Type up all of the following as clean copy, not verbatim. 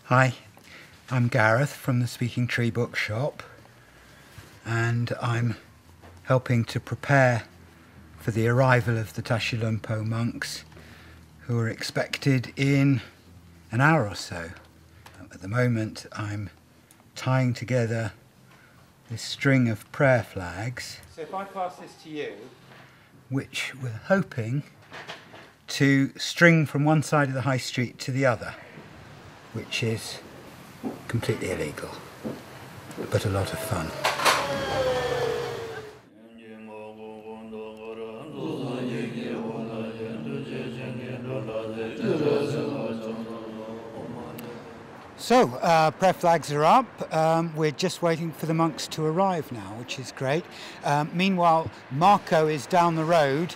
Hi, I'm Gareth from the Speaking Tree Bookshop, and I'm helping to prepare for the arrival of the Tashi Lhunpo monks, who are expected in an hour or so. At the moment I'm tying together this string of prayer flags. So if I pass this to you, which we're hoping to string from one side of the high street to the other, which is completely illegal, but a lot of fun. So, prayer flags are up. We're just waiting for the monks to arrive now, which is great. Meanwhile, Marco is down the road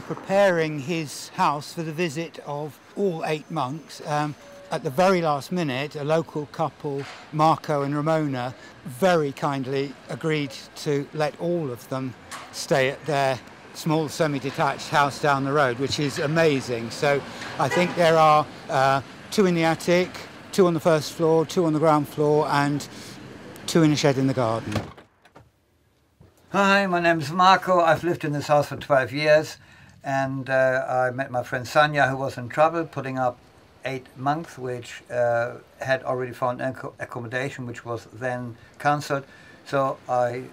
preparing his house for the visit of all 8 monks. At the very last minute, a local couple, Marco and Ramona, very kindly agreed to let all of them stay at their small semi-detached house down the road, which is amazing. So I think there are 2 in the attic, 2 on the first floor, 2 on the ground floor, and 2 in a shed in the garden. Hi, my name's Marco. I've lived in this house for 12 years, and I met my friend Sanya, who was in trouble, putting up 8 monks, which had already found accommodation, which was then cancelled. So I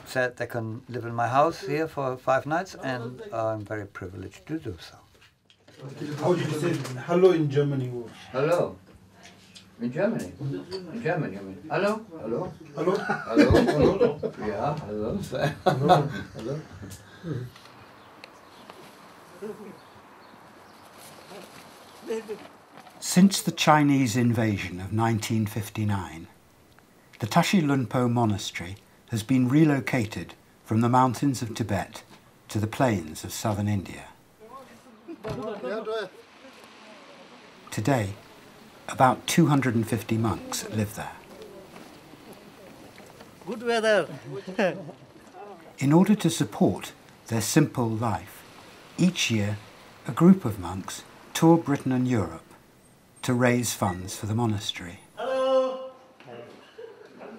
said they can live in my house here for 5 nights, and I'm very privileged to do so. How did you say hello in Germany? Hello. In Germany? In Germany, I mean. Hello? Hello? Hello? Hello? Hello? Yeah, hello. Hello? Hello? Since the Chinese invasion of 1959, the Tashi Lhunpo Monastery has been relocated from the mountains of Tibet to the plains of southern India. Today, about 250 monks live there. Good weather. In order to support their simple life, each year a group of monks tour Britain and Europe to raise funds for the monastery. Hello!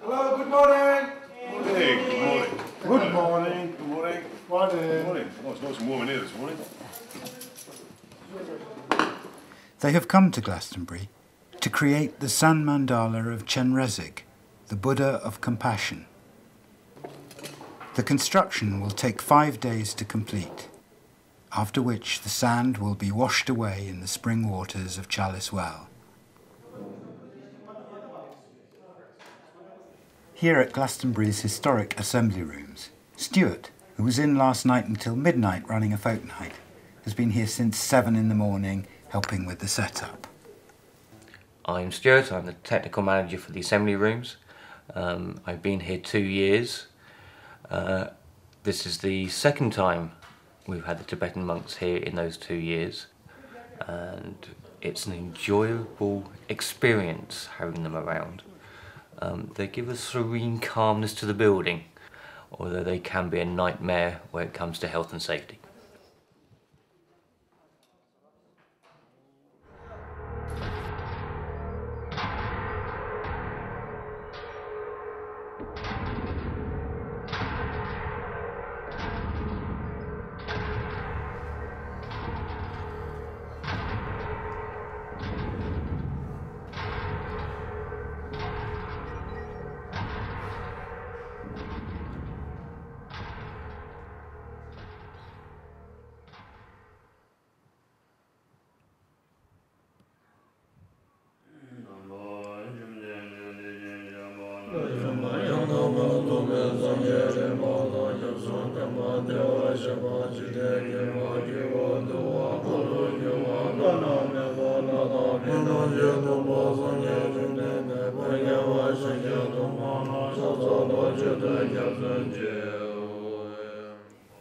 Hello, good morning! Good morning. Good morning. Good morning. Morning. Good morning. Oh, it's nice and warm in here this morning. They have come to Glastonbury to create the San Mandala of Chenrezig, the Buddha of compassion. The construction will take 5 days to complete, after which the sand will be washed away in the spring waters of Chalice Well. Here at Glastonbury's historic assembly rooms, Stuart, who was in last night until midnight running a folk night, has been here since 7 in the morning helping with the setup. I'm Stuart, I'm the technical manager for the assembly rooms. I've been here 2 years. This is the second time we've had the Tibetan monks here in those 2 years, and it's an enjoyable experience having them around. They give a serene calmness to the building, although they can be a nightmare when it comes to health and safety.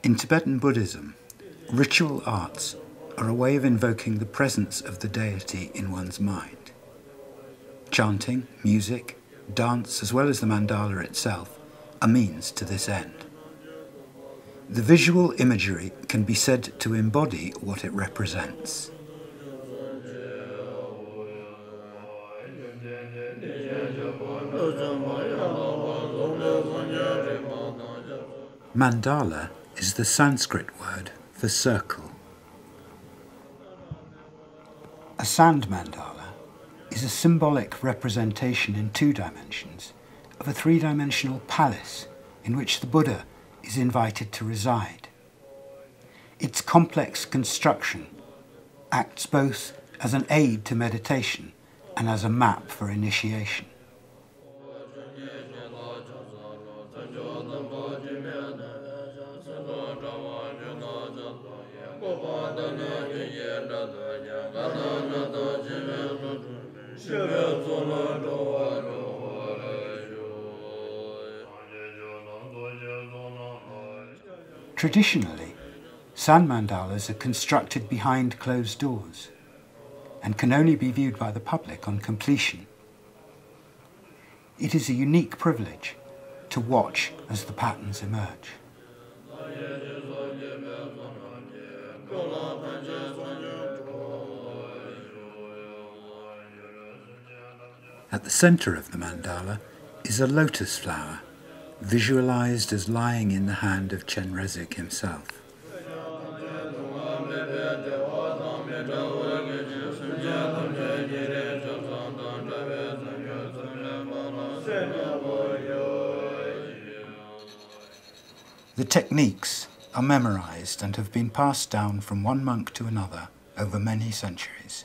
In Tibetan Buddhism, ritual arts are a way of invoking the presence of the deity in one's mind. Chanting, music, dance, as well as the mandala itself, are means to this end. The visual imagery can be said to embody what it represents. Mandala is the Sanskrit word for circle. A sand mandala is a symbolic representation in 2 dimensions of a 3-dimensional palace in which the Buddha is invited to reside. Its complex construction acts both as an aid to meditation and as a map for initiation. Traditionally, sand mandalas are constructed behind closed doors and can only be viewed by the public on completion. It is a unique privilege to watch as the patterns emerge. At the centre of the mandala is a lotus flower, visualized as lying in the hand of Chenrezig himself. The techniques are memorized and have been passed down from one monk to another over many centuries.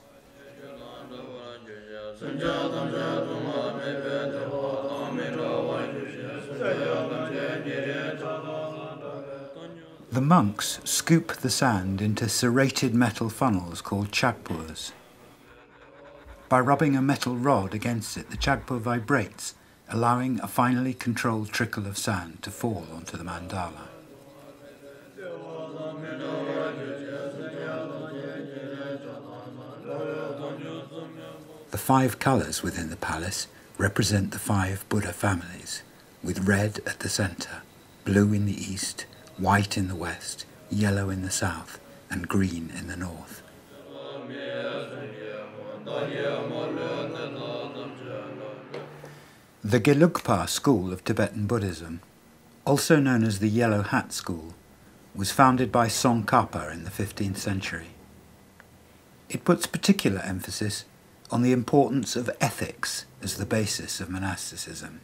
The monks scoop the sand into serrated metal funnels called chakpurs. By rubbing a metal rod against it, the chakpur vibrates, allowing a finely controlled trickle of sand to fall onto the mandala. The 5 colours within the palace represent the 5 Buddha families, with red at the centre, blue in the east, white in the west, yellow in the south, and green in the north. The Gelugpa school of Tibetan Buddhism, also known as the Yellow Hat School, was founded by Tsongkhapa in the 15th century. It puts particular emphasis on the importance of ethics as the basis of monasticism.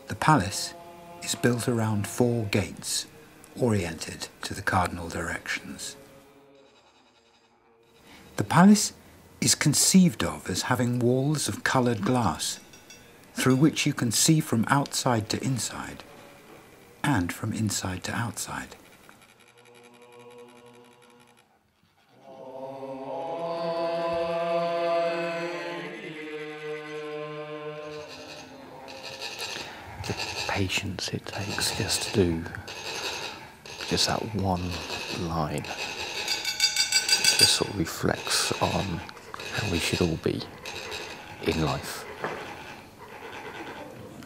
The palace is built around 4 gates, oriented to the cardinal directions. The palace is conceived of as having walls of coloured glass, through which you can see from outside to inside, and from inside to outside. Patience it takes just to do just that one line. It just sort of reflects on how we should all be in life.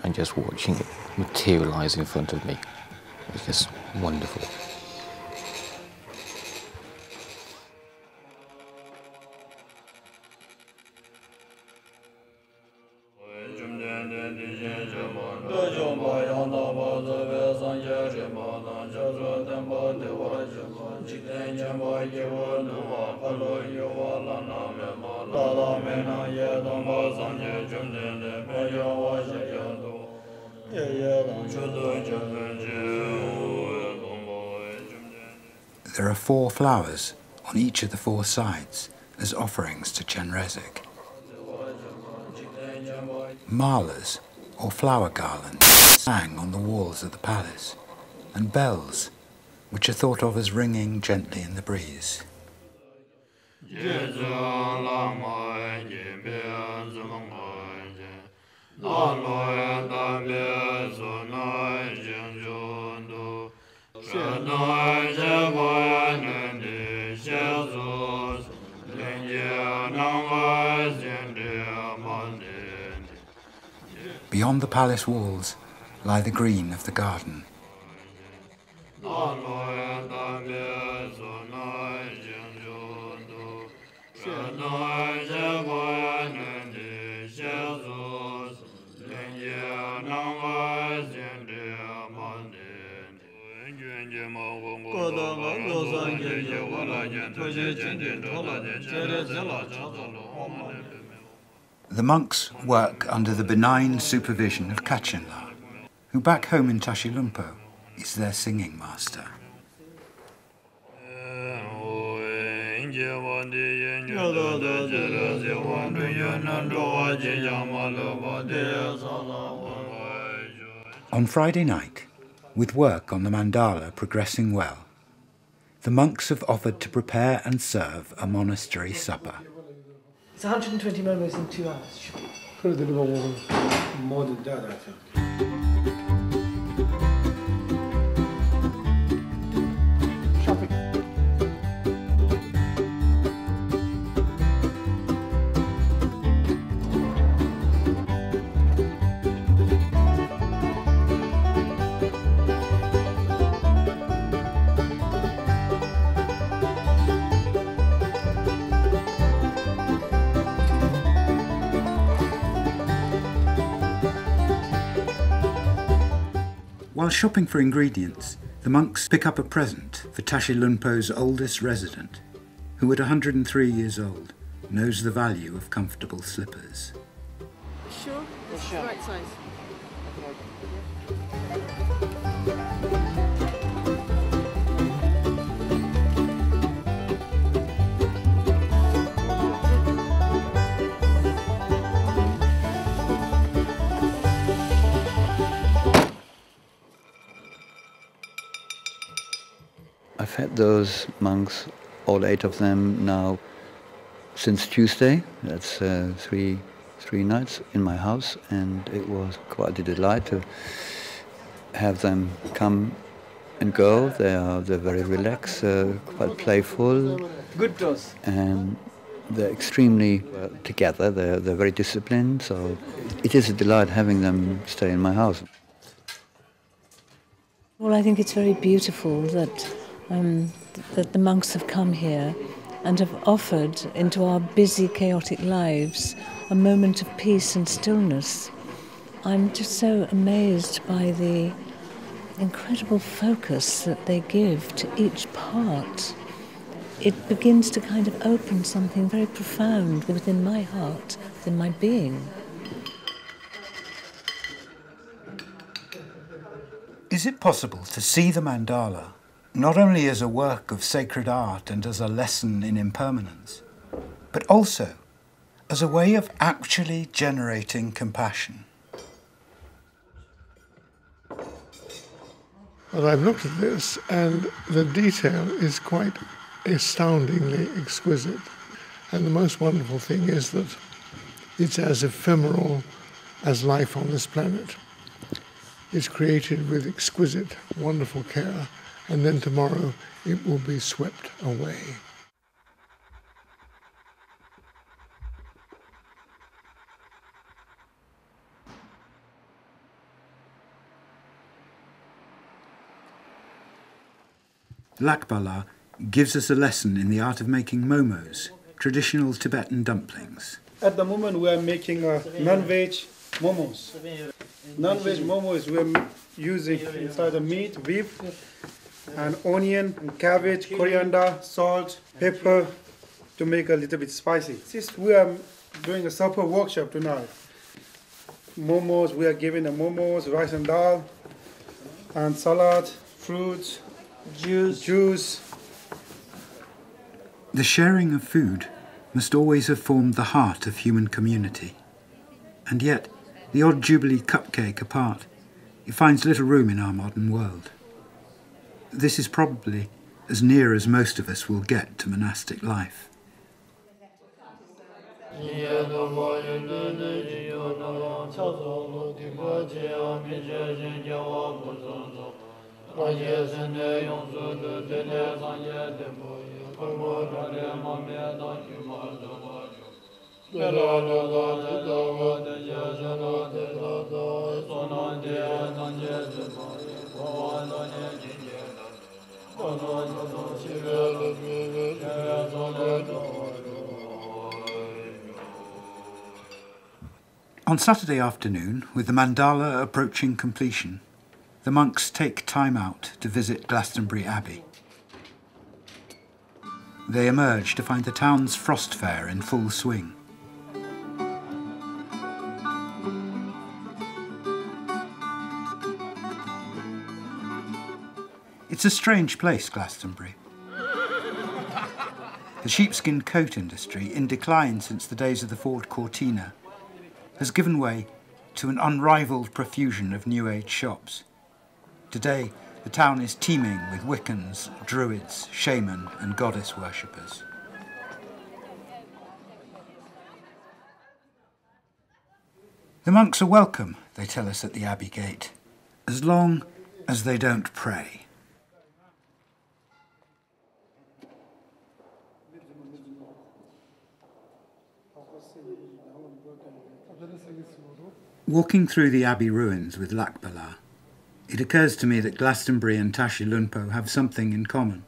And just watching it materialise in front of me is just wonderful. There are 4 flowers on each of the 4 sides as offerings to Chenrezig. Malas, or flower garlands, hang on the walls of the palace, and bells, which are thought of as ringing gently in the breeze. Beyond the palace walls lie the green of the garden. The monks work under the benign supervision of Panchen Lama, who back home in Tashi Lhunpo is their singing master. On Friday night, with work on the Mandala progressing well, the monks have offered to prepare and serve a monastery supper. It's 120 momos in 2 hours. Could have been more than that, I think. While shopping for ingredients, the monks pick up a present for Tashi Lhunpo's oldest resident, who at 103 years old knows the value of comfortable slippers. Sure? This is the right size. I've had those monks, all 8 of them now, since Tuesday. That's three nights in my house, and it was quite a delight to have them come and go. They're very relaxed, quite playful. Good dose. And they're extremely together. They're very disciplined, so it is a delight having them stay in my house. Well, I think it's very beautiful that the monks have come here and have offered into our busy, chaotic lives a moment of peace and stillness. I'm just so amazed by the incredible focus that they give to each part. It begins to kind of open something very profound within my heart, within my being. Is it possible to see the Mandala not only as a work of sacred art and as a lesson in impermanence, but also as a way of actually generating compassion? Well, I've looked at this, and the detail is quite astoundingly exquisite. And the most wonderful thing is that it's as ephemeral as life on this planet. It's created with exquisite, wonderful care, and then tomorrow it will be swept away. Lakbala gives us a lesson in the art of making momos, traditional Tibetan dumplings. At the moment we are making non-veg momos. Non-veg momos we're using inside the meat, beef, and onion, and cabbage, coriander, salt, pepper, to make a little bit spicy. We are doing a supper workshop tonight. Momos, we are giving the momos, rice and dal, and salad, fruits, juice. The sharing of food must always have formed the heart of human community. And yet, the odd Jubilee cupcake apart, it finds little room in our modern world. This is probably as near as most of us will get to monastic life. On Saturday afternoon, with the Mandala approaching completion, the monks take time out to visit Glastonbury Abbey. They emerge to find the town's frost fair in full swing. It's a strange place, Glastonbury. The sheepskin coat industry, in decline since the days of the Ford Cortina, has given way to an unrivalled profusion of New Age shops. Today, the town is teeming with Wiccans, Druids, shaman and goddess worshippers. The monks are welcome, they tell us at the Abbey gate, as long as they don't pray. Walking through the Abbey ruins with Lakbala, it occurs to me that Glastonbury and Tashi Lhunpo have something in common.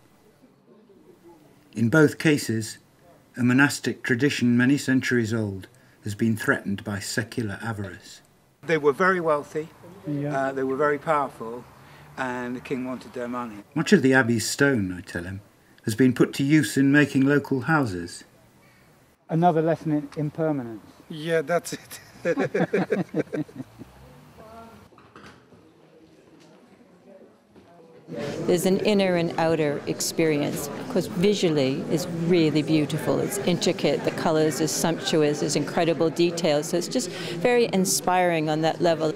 In both cases, a monastic tradition many centuries old has been threatened by secular avarice. They were very wealthy, they were very powerful, and the king wanted their money. Much of the Abbey's stone, I tell him, has been put to use in making local houses. Another lesson in impermanence. Yeah, that's it. There's an inner and outer experience, because visually it's really beautiful. It's intricate, the colors are sumptuous, there's incredible details, so it's just very inspiring on that level.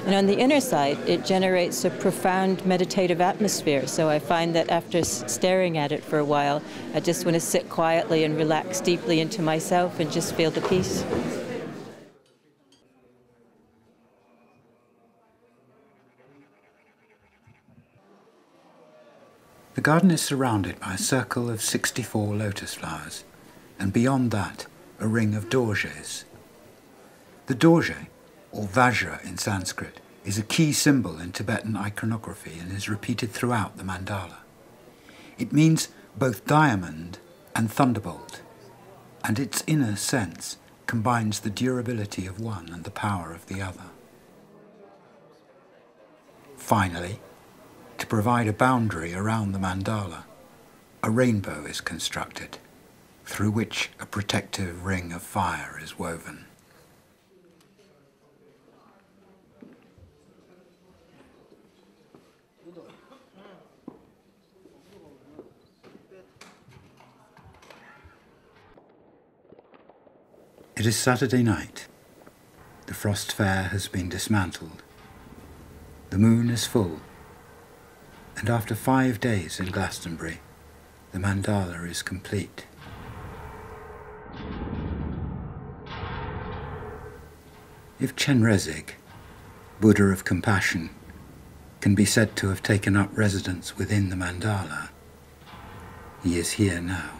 And on the inner side, it generates a profound meditative atmosphere, so I find that after staring at it for a while, I just want to sit quietly and relax deeply into myself and just feel the peace. The garden is surrounded by a circle of 64 lotus flowers, and beyond that, a ring of dorjes. The dorje, or vajra in Sanskrit, is a key symbol in Tibetan iconography and is repeated throughout the mandala. It means both diamond and thunderbolt, and its inner sense combines the durability of one and the power of the other. Finally, to provide a boundary around the mandala, a rainbow is constructed, through which a protective ring of fire is woven. It is Saturday night. The frost fair has been dismantled. The moon is full, and after 5 days in Glastonbury, the mandala is complete. If Chenrezig, Buddha of compassion, can be said to have taken up residence within the mandala, he is here now.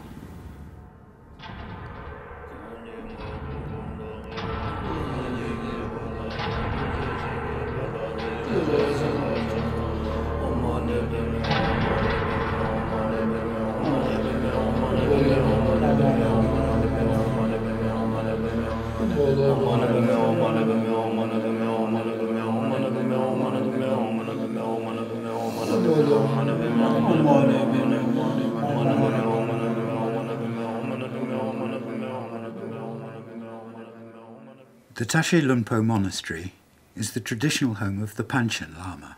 The Tashi Lhunpo Monastery is the traditional home of the Panchen Lama.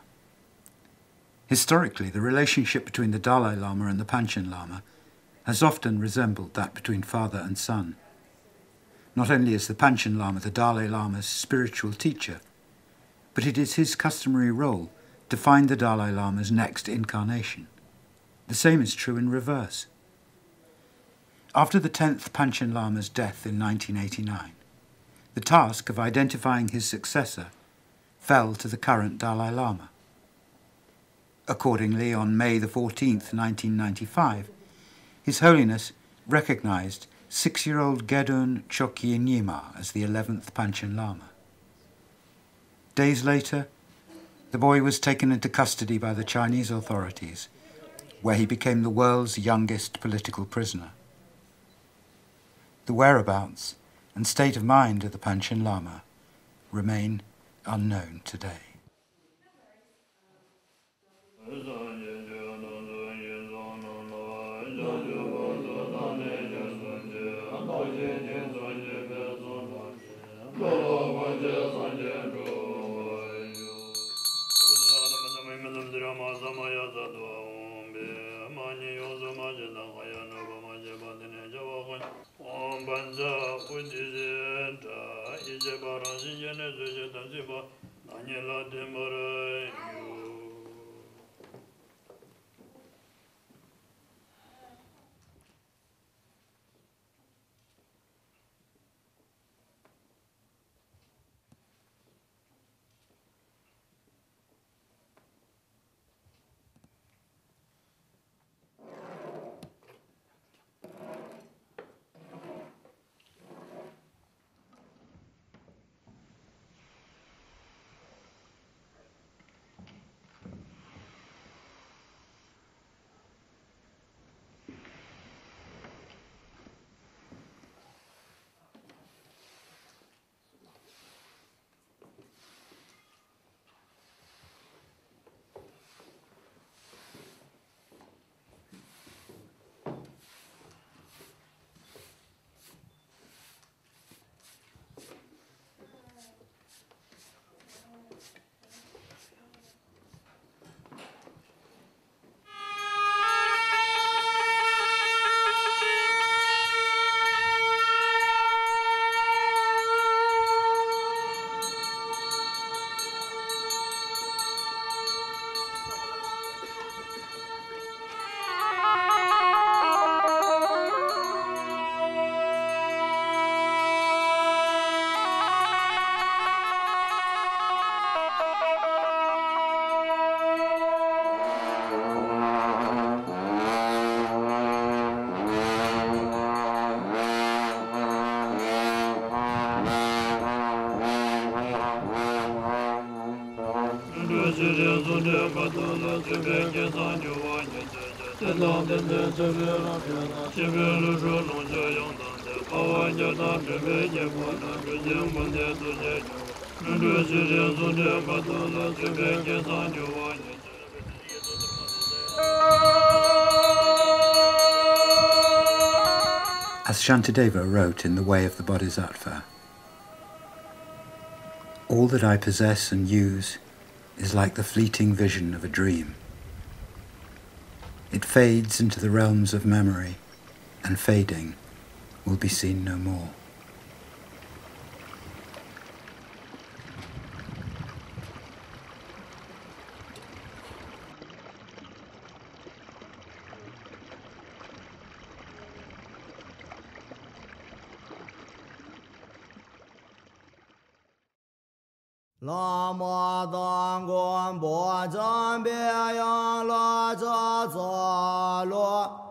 Historically, the relationship between the Dalai Lama and the Panchen Lama has often resembled that between father and son. Not only is the Panchen Lama the Dalai Lama's spiritual teacher, but it is his customary role to find the Dalai Lama's next incarnation. The same is true in reverse. After the 10th Panchen Lama's death in 1989, the task of identifying his successor fell to the current Dalai Lama. Accordingly, on May the 14th, 1995, His Holiness recognized 6-year-old Gedun Chokyi Nyima as the 11th Panchen Lama. Days later, the boy was taken into custody by the Chinese authorities, where he became the world's youngest political prisoner. The whereabouts and state of mind of the Panchen Lama remain unknown today. As Shantideva wrote in The Way of the Bodhisattva, all that I possess and use is like the fleeting vision of a dream. It fades into the realms of memory, and fading will be seen no more. Lama Dangguan Bo Zhang Bie Yang La Zha Zha Luo.